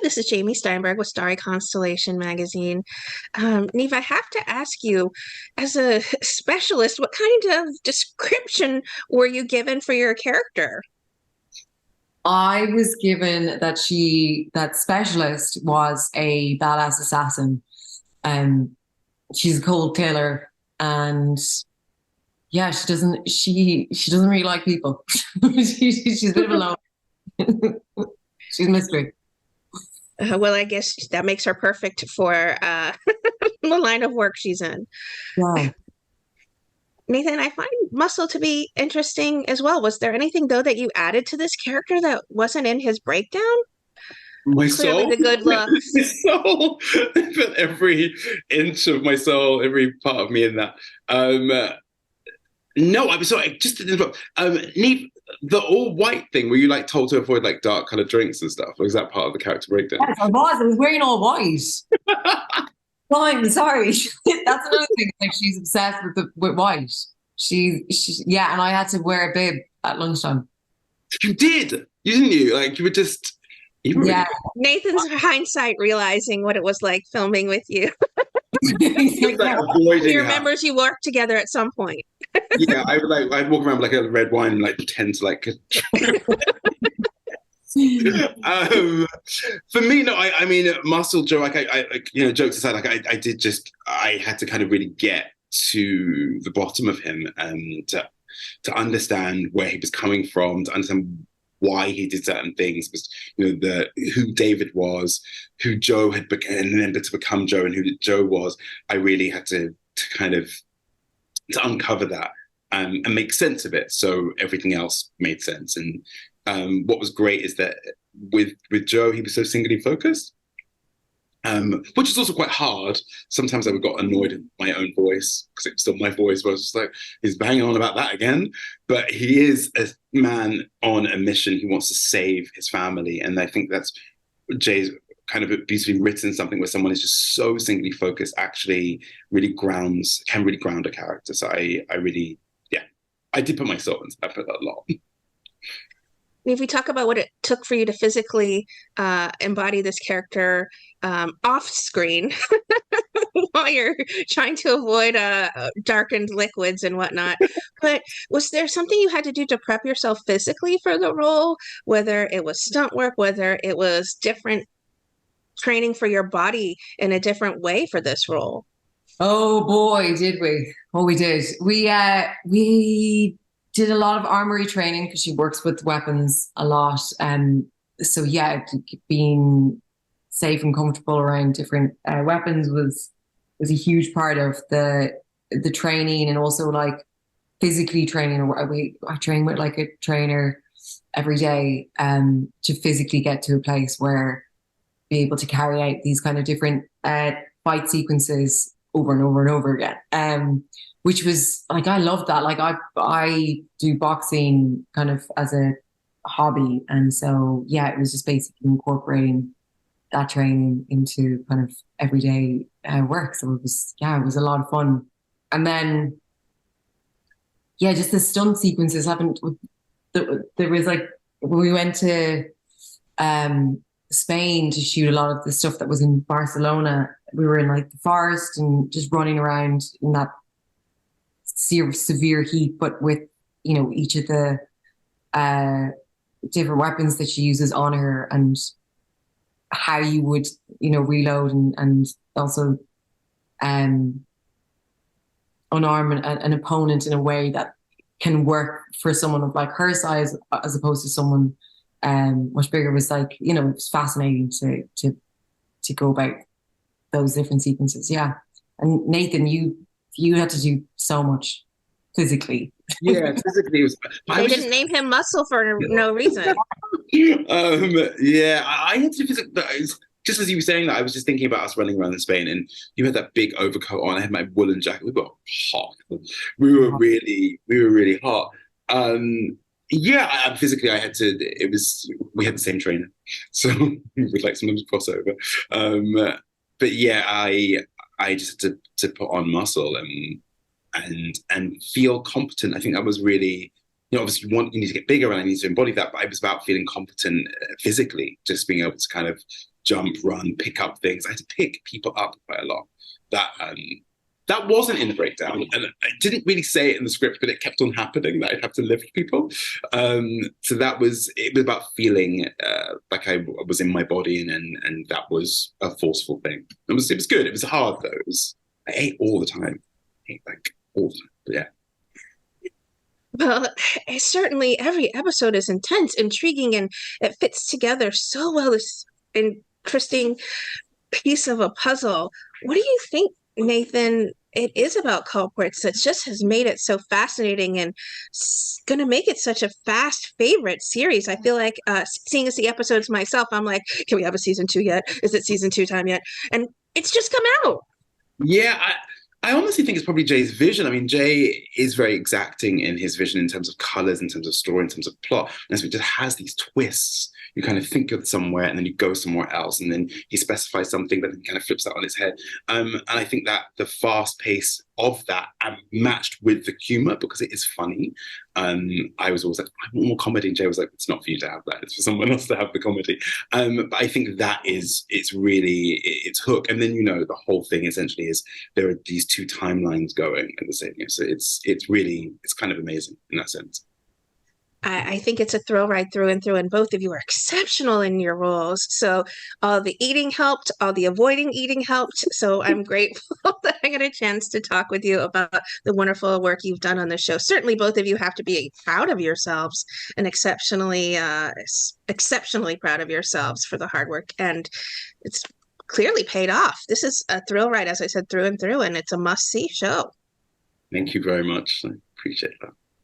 this is Jamie Steinberg with Starry Constellation magazine. Niamh, I have to ask you, as a specialist, what kind of description were you given for your character? I was given that specialist was a badass assassin. Um, she's a cold killer, and yeah, she doesn't really like people. She's a bit of a lone. She's a mystery. Well, I guess that makes her perfect for the line of work she's in. Yeah. Nathan, I find Muscle to be interesting as well. Was there anything, though, that you added to this character that wasn't in his breakdown? My Clearly, soul, the good my looks. soul. I put every inch of my soul, every part of me in that. Um, no, I'm sorry. Just to interrupt. Neve, the all white thing. Were you like told to avoid like dark colored drinks and stuff? Or was that part of the character breakdown? Yes, I was. I was wearing all white. Fine, sorry. That's another thing. Like she's obsessed with white. Yeah, and I had to wear a bib at lunchtime. You did, didn't you? Like you were just. You were really Yeah. Nathan's hindsight realizing what it was like filming with you. he was like He avoiding her. remembers you worked together at some point. Yeah, I would like I'd walk around with like a red wine and like pretend to like um for me no I mean muscle Joe like you know jokes aside like I did just I had to kind of really get to the bottom of him and to understand where he was coming from, to understand why he did certain things, was you know the who David was, who Joe had become, and then to become Joe and who Joe was. I really had to kind of to uncover that and make sense of it. So everything else made sense. And what was great is that with Joe, he was so singly focused, which is also quite hard. Sometimes I got annoyed at my own voice because it was still my voice. Where I was just like, he's banging on about that again. But he is a man on a mission. He wants to save his family, and I think that's Jay's kind of beautifully written something where someone is just so singly focused actually can really ground a character. So I really, yeah, I did put my soul into that, I put that a lot. If we talk about what it took for you to physically embody this character off screen while you're trying to avoid darkened liquids and whatnot, but was there something you had to do to prep yourself physically for the role, whether it was stunt work, whether it was different training for your body in a different way for this role? Oh boy, did we? Oh, we did. We did a lot of armory training because she works with weapons a lot. So yeah, being safe and comfortable around different weapons was a huge part of the training, and also like physically training. I train with like a trainer every day to physically get to a place where be able to carry out these kind of different fight sequences over and over and over again. Which was like, I love that. Like I do boxing kind of as a hobby. And so, yeah, it was just basically incorporating that training into kind of everyday work. So it was a lot of fun. And then, yeah, just the stunt sequences happened. There was like, when we went to Spain to shoot a lot of the stuff that was in Barcelona, we were in like the forest and just running around in that severe heat, but with, you know, each of the different weapons that she uses on her, and how you would, you know, reload and also unarm an opponent in a way that can work for someone of like her size as opposed to someone much bigger. Was like, you know, it's fascinating to go about those different sequences. Yeah. And Nathan, you had to do so much physically. Yeah, physically, it was. They didn't name him Muscle for no reason. Yeah, I had to do physical. Just as you were saying that, I was just thinking about us running around in Spain, and you had that big overcoat on. I had my woolen jacket. We were hot. We were really hot. Yeah, physically, I had to. We had the same trainer, so we would like sometimes cross over. But yeah, I just had to put on muscle and feel competent. I think that was really, you know, obviously you need to get bigger and I need to embody that, but I was about feeling competent physically, just being able to kind of jump, run, pick up things. I had to pick people up quite a lot. That that wasn't in the breakdown, and I didn't really say it in the script, but it kept on happening that I'd have to lift people. So it was about feeling like I was in my body, and that was a forceful thing. It was good. It was hard though. I ate all the time. I ate like all the time. But yeah. Well, certainly every episode is intense, intriguing, and it fits together so well. This interesting piece of a puzzle. What do you think, Nathan, it is about Culprits that just has made it so fascinating and going to make it such a fast favorite series? I feel like seeing as the episodes myself, I'm like, can we have a season 2 yet? Is it season 2 time yet? And it's just come out. Yeah, I honestly think it's probably Jay's vision. I mean, Jay is very exacting in his vision in terms of colors, in terms of story, in terms of plot. And so it just has these twists. You kind of think of somewhere and then you go somewhere else. And then he specifies something, but then kind of flips that on his head. And I think that the fast pace of that matched with the humor, because it is funny. I was always like, I want more comedy. And Jay was like, it's not for you to have that. It's for someone else to have the comedy. But I think it's really, it's hook. And then, the whole thing essentially is there are these two timelines going at the same time. So it's kind of amazing in that sense. I think it's a thrill ride through and through, and both of you are exceptional in your roles. So all the eating helped, all the avoiding eating helped. So I'm grateful that I got a chance to talk with you about the wonderful work you've done on the show. Certainly, both of you have to be proud of yourselves and exceptionally proud of yourselves for the hard work. And it's clearly paid off. This is a thrill ride, as I said, through and through, and it's a must-see show. Thank you very much. I appreciate that.